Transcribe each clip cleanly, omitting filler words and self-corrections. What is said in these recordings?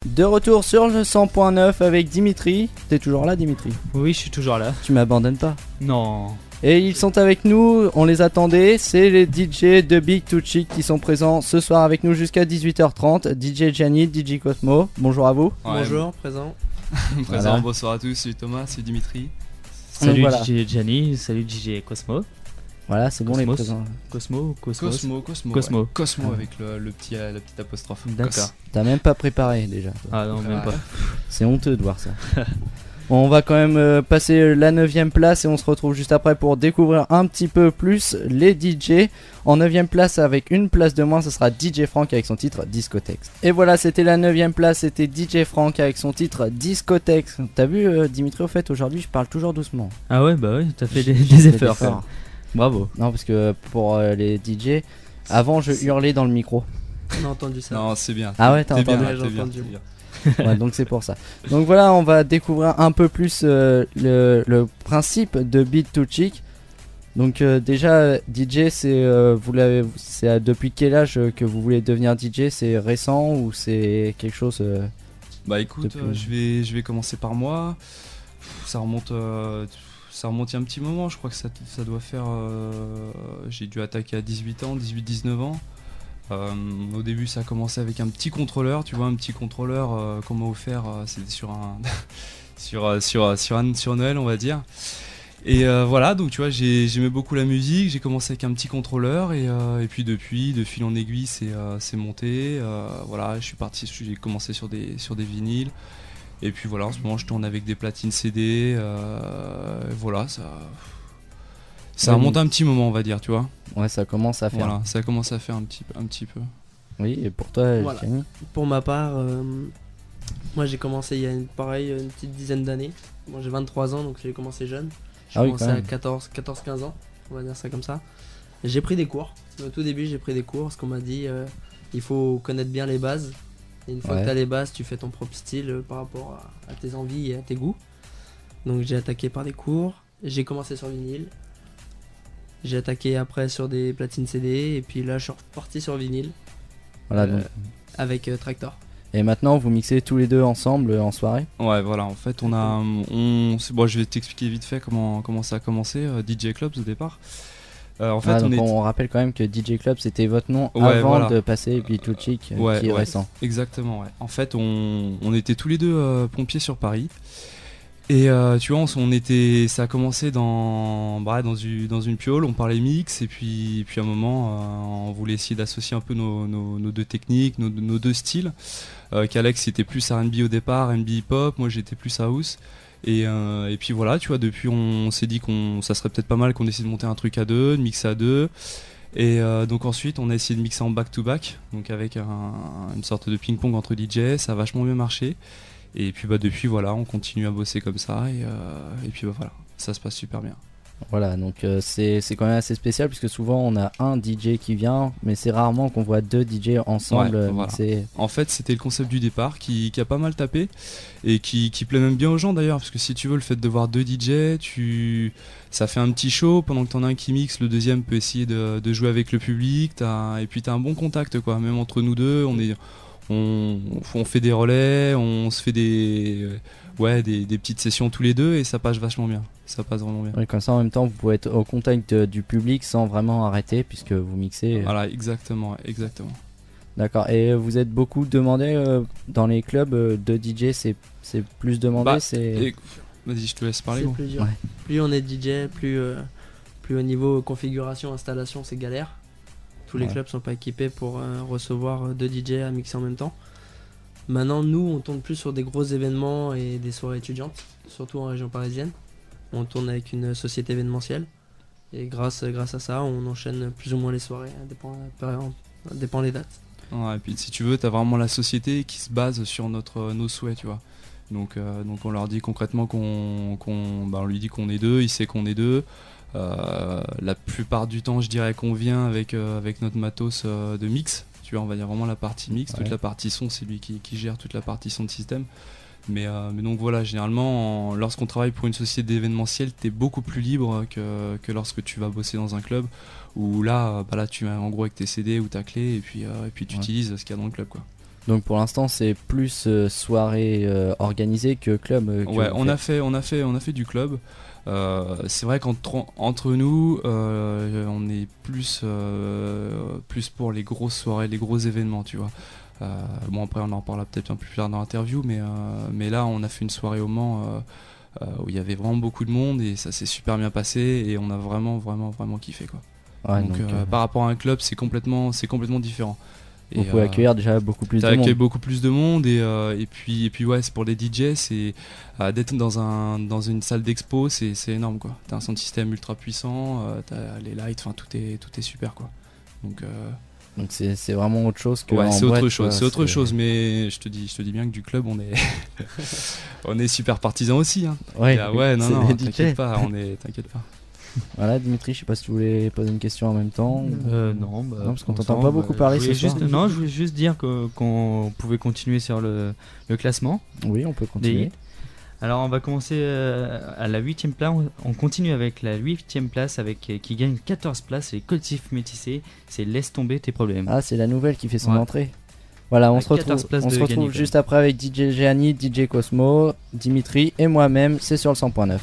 De retour sur le 100.9 avec Dimitri. T'es toujours là, Dimitri? Oui, je suis toujours là. Tu m'abandonnes pas? Non. Et ils sont avec nous, on les attendait. C'est les DJ de Big Too Chic qui sont présents ce soir avec nous jusqu'à 18h30. DJ Gianni, DJ Cosmo. Bonjour à vous. Ouais, Bonjour, présent. Présent, Voilà. bonsoir à tous, c'est Thomas, c'est Dimitri. Salut voilà. DJ Gianni, salut DJ Cosmo. Voilà, c'est bon les Cosmos. présents. Cosmo ou Cosmos Cosmo. Ouais. Cosmo Ah. avec la petite apostrophe. D'accord. T'as même pas préparé déjà. Ah non, même Ouais. pas. C'est honteux de voir ça. On va quand même passer la 9ème place et on se retrouve juste après pour découvrir un petit peu plus les DJ. En 9ème place avec une place de moins, ce sera DJ Frank avec son titre Discotheque. Et voilà, c'était la 9ème place, c'était DJ Frank avec son titre Discotheque. T'as vu Dimitri, au fait aujourd'hui je parle toujours doucement. Ah ouais, bah oui, t'as fait J'ai des fait efforts quand même. Bravo. Non parce que pour les DJ, avant je hurlais dans le micro. On a entendu ça. Non, c'est bien. Ah ouais, t'as T'es bien, entendu. Ouais, j'ai t'es bien, entendu. t'es bien. Ouais, donc c'est pour ça. Donc voilà, on va découvrir un peu plus le principe de Beat to Chic. Donc déjà DJ, c'est depuis quel âge que vous voulez devenir DJ? C'est récent ou c'est quelque chose Bah écoute, Depuis- je vais commencer par moi. Ça remonte il y a un petit moment, je crois que ça doit faire... j'ai dû attaquer à 18 ans, 18-19 ans. Au début ça a commencé avec un petit contrôleur, tu vois, un petit contrôleur qu'on m'a offert, c'était sur un sur Noël on va dire. Et voilà, donc tu vois, j'aimais beaucoup la musique, j'ai commencé avec un petit contrôleur et puis depuis, de fil en aiguille, c'est monté. Voilà, j'ai commencé sur des vinyles. Et puis voilà, en ce moment je tourne avec des platines CD. Voilà, ça Ouais, remonte un petit moment, on va dire, tu vois. Ouais, ça commence à faire. Voilà, ça commence à faire un petit peu. Oui, et pour toi, Voilà. Gianni? Pour ma part, moi j'ai commencé il y a une petite dizaine d'années. Bon, j'ai 23 ans donc j'ai commencé jeune. J'ai Ah oui, commencé quand à même. 14-15 ans, on va dire ça comme ça. J'ai pris des cours. Au tout début, j'ai pris des cours parce qu'on m'a dit il faut connaître bien les bases. Et une fois Ouais. que tu as les bases, tu fais ton propre style par rapport à tes envies et à tes goûts. Donc j'ai attaqué par des cours. J'ai commencé sur vinyle. J'ai attaqué après sur des platines CD. Et puis là, je suis reparti sur vinyle Voilà, Euh, donc. avec Tractor. Et maintenant, vous mixez tous les deux ensemble en soirée? Ouais, voilà, en fait, bon, je vais t'expliquer vite fait comment ça a commencé, DJ Clubs au départ. En fait, Donc on est... on rappelle quand même que DJ Club c'était votre nom Ouais, avant voilà. de passer Beat to Chic Ouais, qui est ouais. récent. Exactement, ouais. En fait, on était tous les deux pompiers sur Paris. Et tu vois, ça a commencé dans une piole, on parlait mix, et puis à un moment, on voulait essayer d'associer un peu nos deux techniques, nos deux styles. Qu'Alex était plus R&B au départ, R&B hip-hop, moi j'étais plus house. Et puis voilà, tu vois, depuis on s'est dit ça serait peut-être pas mal qu'on essaie de monter un truc à deux, de mixer à deux. Et donc ensuite on a essayé de mixer en back-to-back, donc avec une sorte de ping-pong entre DJ, ça a vachement bien marché. Et puis bah depuis voilà, on continue à bosser comme ça et puis bah voilà, ça se passe super bien. Voilà, donc c'est quand même assez spécial puisque souvent on a un DJ qui vient, mais c'est rarement qu'on voit deux DJ ensemble Ouais, voilà. mixer. En fait, c'était le concept du départ qui a pas mal tapé et qui plaît même bien aux gens d'ailleurs, parce que si tu veux, le fait de voir deux DJ, ça fait un petit show pendant que t'en as un qui mixe, le deuxième peut essayer de jouer avec le public, et puis t'as un bon contact quoi, même entre nous deux, on fait des relais, on se fait des petites sessions tous les deux et ça passe vachement bien, ça passe vraiment bien. Ouais, comme ça en même temps vous pouvez être au contact du public sans vraiment arrêter puisque vous mixez. Voilà, exactement. D'accord, et vous êtes beaucoup demandé dans les clubs de DJ, c'est plus demandé, Bah, c'est... Et- Vas-y, je te laisse parler. C'est gros. plus dur. Ouais. Plus on est DJ, plus au niveau configuration, installation, c'est galère. Tous les Ouais. clubs sont pas équipés pour recevoir deux DJ à mixer en même temps. Maintenant, nous, on tourne plus sur des gros événements et des soirées étudiantes, surtout en région parisienne. On tourne avec une société événementielle. Et grâce à ça, on enchaîne plus ou moins les soirées, dépend des dates. Ouais, et puis si tu veux, t'as vraiment la société qui se base sur nos souhaits, tu vois. Donc on leur dit concrètement on lui dit qu'on est deux, il sait qu'on est deux. La plupart du temps, je dirais qu'on vient avec notre matos de mix. Tu vois, on va dire vraiment la partie mix, Ouais. toute la partie son, c'est lui qui gère toute la partie son de système. Mais donc voilà, généralement, lorsqu'on travaille pour une société d'événementiel, t'es beaucoup plus libre que lorsque tu vas bosser dans un club où là tu vas en gros avec tes CD ou ta clé et puis tu Ouais. utilises ce qu'il y a dans le club, quoi. Donc pour l'instant c'est plus soirée organisée que club. Ouais, on a fait du club. C'est vrai qu'entre nous, on est plus pour les grosses soirées, les gros événements, tu vois. Bon, après on en parlera peut-être un peu plus tard dans l'interview, mais là on a fait une soirée au Mans où il y avait vraiment beaucoup de monde et ça s'est super bien passé et on a vraiment kiffé, quoi. Ouais, donc par rapport à un club, c'est complètement différent. Vous pouvez accueillir déjà beaucoup plus de monde. Beaucoup plus de monde et puis ouais, c'est pour les DJ, c'est d'être dans une salle d'expo, c'est énorme, quoi. T'as un sound système ultra puissant, t'as les lights, enfin tout est super, quoi. Donc c'est vraiment autre chose que ouais, en c'est boîte, autre chose, quoi. c'est autre chose, mais je te dis bien que du club on est on est super partisans aussi, hein. Ouais, Non, les DJ. t'inquiète pas. Voilà, Dimitri, je sais pas si tu voulais poser une question en même temps. Non, parce qu'on t'entend pas beaucoup parler ce soir. Non, je voulais juste dire qu'on pouvait continuer sur le classement. Oui, on peut continuer. Alors on va commencer à la 8ème place. On continue avec la 8ème place qui gagne 14 places. Les collectifs métissés, c'est Laisse tomber tes problèmes. Ah, c'est la nouvelle qui fait son entrée. Voilà, on se retrouve juste après avec DJ Gianni, DJ Cosmo, Dimitri et moi-même. C'est sur le 100.9.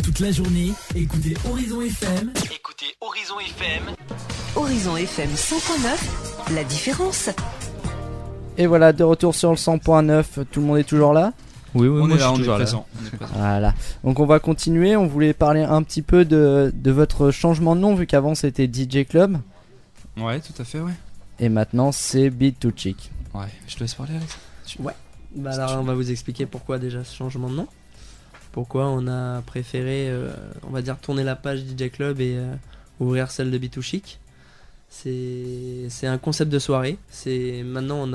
Toute la journée, écoutez Horizon FM. Horizon FM 100.9, la différence. Et voilà, de retour sur le 100.9. Tout le monde est toujours là ? Oui, On moi est je là, suis on est toujours là. présent. Voilà, donc on va continuer. On voulait parler un petit peu de votre changement de nom, vu qu'avant c'était DJ Club Ouais, tout à fait, ouais. et maintenant c'est Beat to Chic. Ouais, je te laisse parler, Alex. Bah alors on va vous expliquer pourquoi déjà ce changement de nom. Pourquoi on a préféré, on va dire, tourner la page DJ Club et ouvrir celle de Beat to Chic. C'est un concept de soirée. Maintenant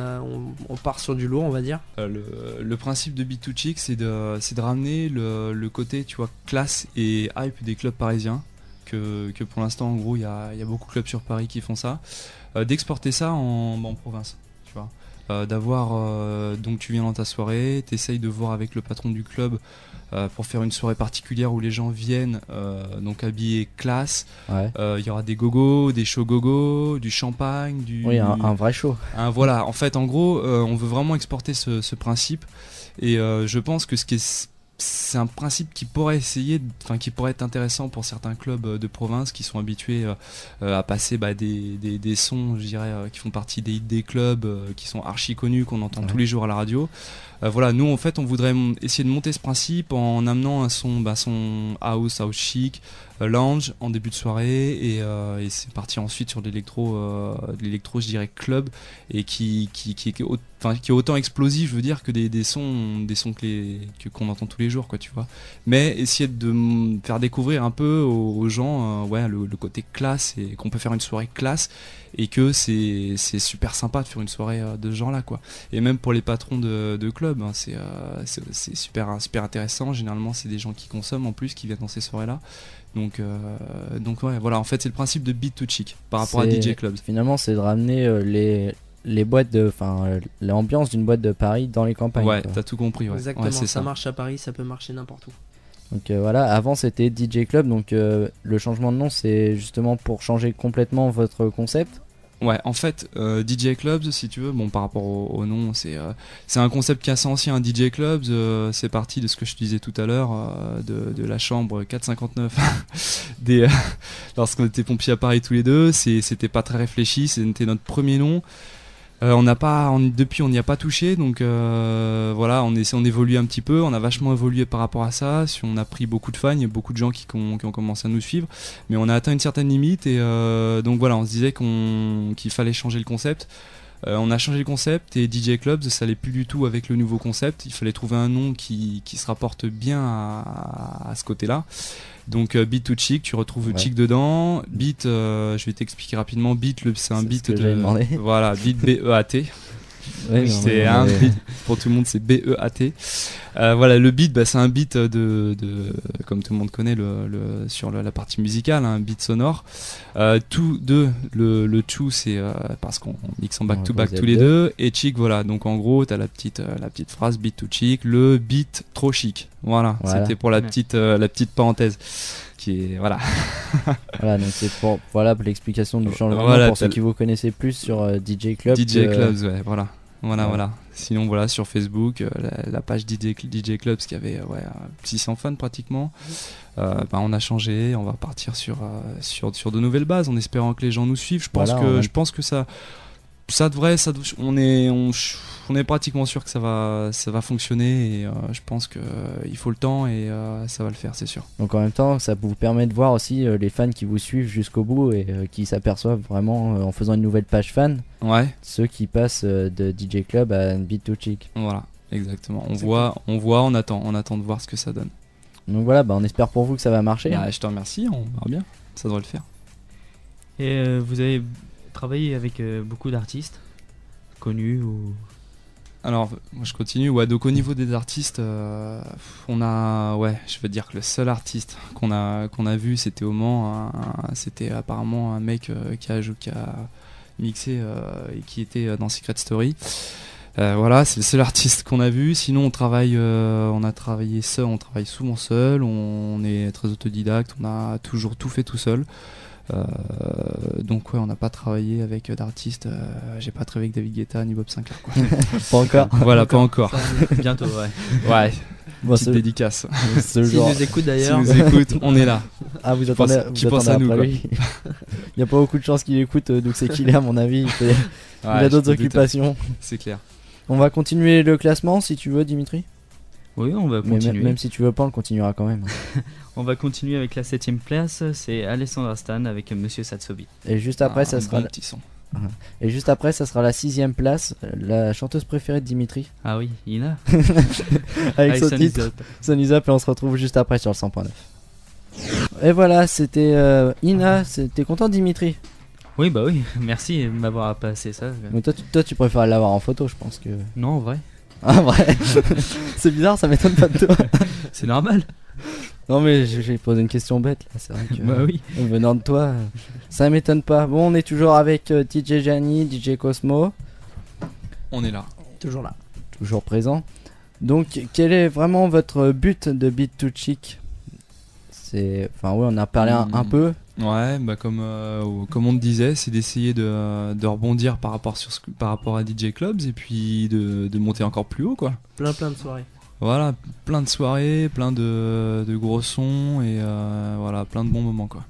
on part sur du lourd, on va dire. Le principe de Beat to Chic, c'est de ramener le côté, tu vois, classe et hype des clubs parisiens. Que pour l'instant, en gros, il y a beaucoup de clubs sur Paris qui font ça. D'exporter ça en province, tu vois. Donc tu viens dans ta soirée, t'essayes de voir avec le patron du club pour faire une soirée particulière où les gens viennent donc habillés classe. Ouais. Il y aura des gogos, des shows gogos, du champagne, Oui, un vrai show. Voilà, en fait, en gros, on veut vraiment exporter ce principe et je pense que c'est un principe qui pourrait être intéressant pour certains clubs de province qui sont habitués à passer des sons, je dirais, qui font partie des hits des clubs, qui sont archi connus, qu'on entend tous les jours à la radio. Voilà, nous en fait on voudrait essayer de monter ce principe en amenant un son house chic, lounge en début de soirée et c'est parti ensuite sur de l'électro, je dirais club, et qui est autant explosif, je veux dire, que des sons qu'on entend tous les jours, quoi, tu vois. Mais essayer de faire découvrir un peu aux gens le côté classe et qu'on peut faire une soirée classe et que c'est super sympa de faire une soirée de ce genre là, quoi. Et même pour les patrons de club, hein, c'est super intéressant. Généralement c'est des gens qui consomment en plus, qui viennent dans ces soirées là. Donc ouais, voilà, en fait c'est le principe de Beat to Chic par rapport à DJ Clubs. Finalement c'est de ramener les boîtes l'ambiance d'une boîte de Paris dans les campagnes. Ouais, quoi. t'as tout compris, ouais. Exactement, Ouais, c'est ça marche à Paris, ça peut marcher n'importe où. Donc voilà, avant c'était DJ Club, donc le changement de nom c'est justement pour changer complètement votre concept. Ouais, en fait, DJ Clubs, si tu veux, bon, par rapport au nom, c'est un concept qui est assez ancien. DJ Clubs, c'est parti de ce que je te disais tout à l'heure, de la chambre 459 lorsqu'on était pompiers à Paris tous les deux. C'était pas très réfléchi, c'était notre premier nom. Depuis on n'y a pas touché, donc voilà, on évolue un petit peu, on a vachement évolué par rapport à ça. On a pris beaucoup de fans, il y a beaucoup de gens qui ont commencé à nous suivre, mais on a atteint une certaine limite et donc voilà, on se disait qu'il fallait changer le concept. On a changé le concept et DJ Clubs, ça allait plus du tout avec le nouveau concept. Il fallait trouver un nom qui se rapporte bien à ce côté-là. Donc Beat to Chic, tu retrouves Chic dedans. Beat, je vais t'expliquer rapidement. Beat, c'est un beat de. Voilà, Beat B-E-A-T. Ouais, c'est un beat, pour tout le monde, c'est B-E-A-T. Voilà, le beat, c'est un beat comme tout le monde connaît sur la partie musicale, un beat sonore. Le two, c'est parce qu'on mixe en back-to-back tous les deux. Et chic, voilà. Donc en gros, t'as la petite phrase beat to chic, le beat trop chic. Voilà. C'était pour la petite parenthèse. Voilà. Voilà, donc c'est pour l'explication du changement pour ceux qui vous connaissez plus sur DJ Club. DJ Clubs, ouais, voilà. Voilà. Sinon, voilà, sur Facebook, la page DJ Clubs qui avait 600 fans pratiquement. On a changé, on va partir sur de nouvelles bases en espérant que les gens nous suivent. Je pense que ça devrait, on est pratiquement sûr que ça va fonctionner et je pense qu'il faut le temps et ça va le faire, c'est sûr. Donc en même temps, ça vous permet de voir aussi les fans qui vous suivent jusqu'au bout et qui s'aperçoivent vraiment en faisant une nouvelle page fan, ceux qui passent de DJ Club à Beat to Chic. Voilà, exactement. On voit, on attend de voir ce que ça donne. Donc voilà, on espère pour vous que ça va marcher. Je te remercie, on verra bien, ça devrait le faire. Et vous avez travaillé avec beaucoup d'artistes connus ou... Alors, moi je continue. Donc au niveau des artistes, on a, je veux dire que le seul artiste qu'on a vu, c'était au Mans. C'était apparemment un mec qui a mixé et qui était dans Secret Story. Voilà, c'est le seul artiste qu'on a vu. Sinon, on travaille souvent seul. On est très autodidacte. On a toujours tout fait tout seul. Donc on n'a pas travaillé avec d'artistes. J'ai pas travaillé avec David Guetta ni Bob Sinclair, quoi. Pas encore. Voilà, pas encore. Bientôt, Petite dédicace. S'il nous écoute d'ailleurs. Si nous écoute, on est là. Ah, vous attendez à nous, après lui. Il n'y a pas beaucoup de chances qu'il écoute, donc c'est qu'il est, à mon avis. Il a d'autres occupations. C'est clair. On va continuer le classement si tu veux, Dimitri. Oui, on va continuer. Même si tu veux pas, on le continuera quand même. On va continuer avec la 7ème place, c'est Alessandra Stan avec Monsieur Satsobi. Et juste après, ça sera. Petit son. Et juste après, ça sera la 6ème place, la chanteuse préférée de Dimitri. Ah oui, Ina. Avec son titre, Sun Is Up, et on se retrouve juste après sur le 100.9. Et voilà, c'était Ina. T'es content, Dimitri? Oui, bah oui, merci de m'avoir passé ça. Mais toi, tu préfères l'avoir en photo, je pense que. Non, en vrai. Ah, vrai. C'est bizarre, ça m'étonne pas de toi. C'est normal. Non, mais j'ai posé une question bête là, c'est vrai que. Bah oui. Venant de toi, ça m'étonne pas. Bon, on est toujours avec DJ Gianni, DJ Cosmo. On est là. Toujours là. Toujours présent. Donc, quel est vraiment votre but de Beat to Chic? Enfin, oui, on a parlé un peu. Ouais, comme on te disait, c'est d'essayer de rebondir par rapport à DJ Clubs et puis de monter encore plus haut, quoi. Plein de soirées. Voilà, plein de soirées, plein de gros sons et voilà, plein de bons moments, quoi.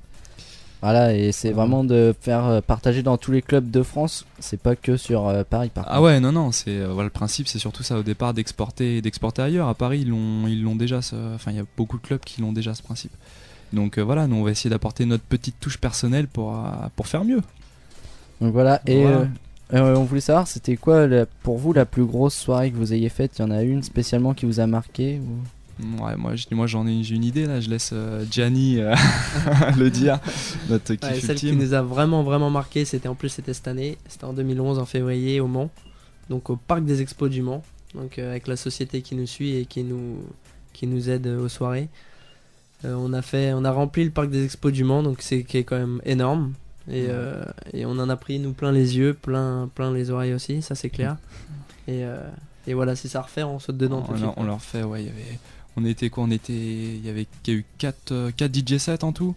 Voilà, et c'est vraiment de faire partager dans tous les clubs de France, c'est pas que sur Paris, par contre. Ah ouais, non, c'est le principe, c'est surtout ça au départ, d'exporter ailleurs. À Paris, ils l'ont déjà, enfin il y a beaucoup de clubs qui l'ont déjà, ce principe. Donc voilà, nous on va essayer d'apporter notre petite touche personnelle pour faire mieux. Donc voilà, et on voulait savoir, c'était quoi pour vous la plus grosse soirée que vous ayez faite? Il y en a une spécialement qui vous a marqué ou... Ouais, moi j'ai une idée là, je laisse Gianni le dire. Notre kiff celle qui nous a vraiment marqué, c'était cette année, c'était en 2011 en février au Mans, donc au parc des Expos du Mans, donc avec la société qui nous suit et qui nous aide aux soirées. On a rempli le parc des Expos du Mans, donc qui est quand même énorme et on en a pris nous plein les yeux, plein les oreilles aussi, ça c'est clair. Et voilà, si ça à refaire, on saute dedans tout de suite. On leur fait, ouais, il y a eu 4 DJ sets en tout.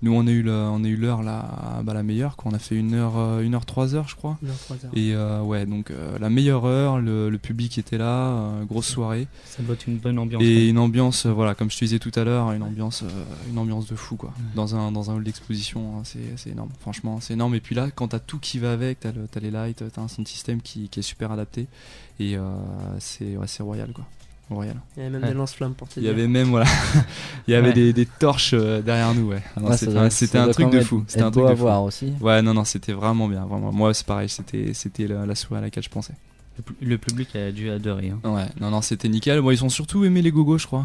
Nous on a eu l'heure la meilleure, quoi. On a fait 1h 3 heures, je crois. 1h 3 heures. Et ouais, donc la meilleure heure, le public était là, grosse soirée. Ça doit être une bonne ambiance. Et une ambiance, voilà, comme je te disais tout à l'heure, une ambiance de fou, quoi. Dans un hall d'exposition, hein, c'est énorme. Franchement, c'est énorme. Et puis là, quand t'as tout qui va avec, t'as les lights, t'as un sound system qui est super adapté. Et c'est royal, quoi. Royal. Il y avait même des lance-flammes pour te dire. Il y avait même il y avait des torches derrière nous, ouais. C'était un truc de fou. C'était un truc de fou. Aussi. Ouais, non, c'était vraiment bien, vraiment. Moi, c'est pareil, c'était la soirée à laquelle je pensais. Le public a dû adorer. Hein. Ouais, non, c'était nickel. Moi, ils ont surtout aimé les gogos, je crois.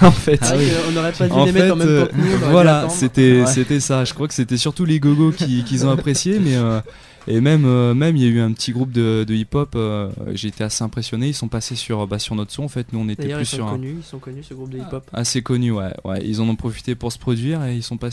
En fait, on n'aurait pas dû les mettre en même temps que nous. Voilà, c'était ça. Je crois que c'était surtout les gogos qu'ils ont apprécié, mais. Et même il y a eu un petit groupe de hip-hop, j'ai été assez impressionné, ils sont passés sur notre son en fait, nous on était plus sur ils sont connus ce groupe de hip-hop. Assez connus, ouais, ils en ont profité pour se produire et ils sont passés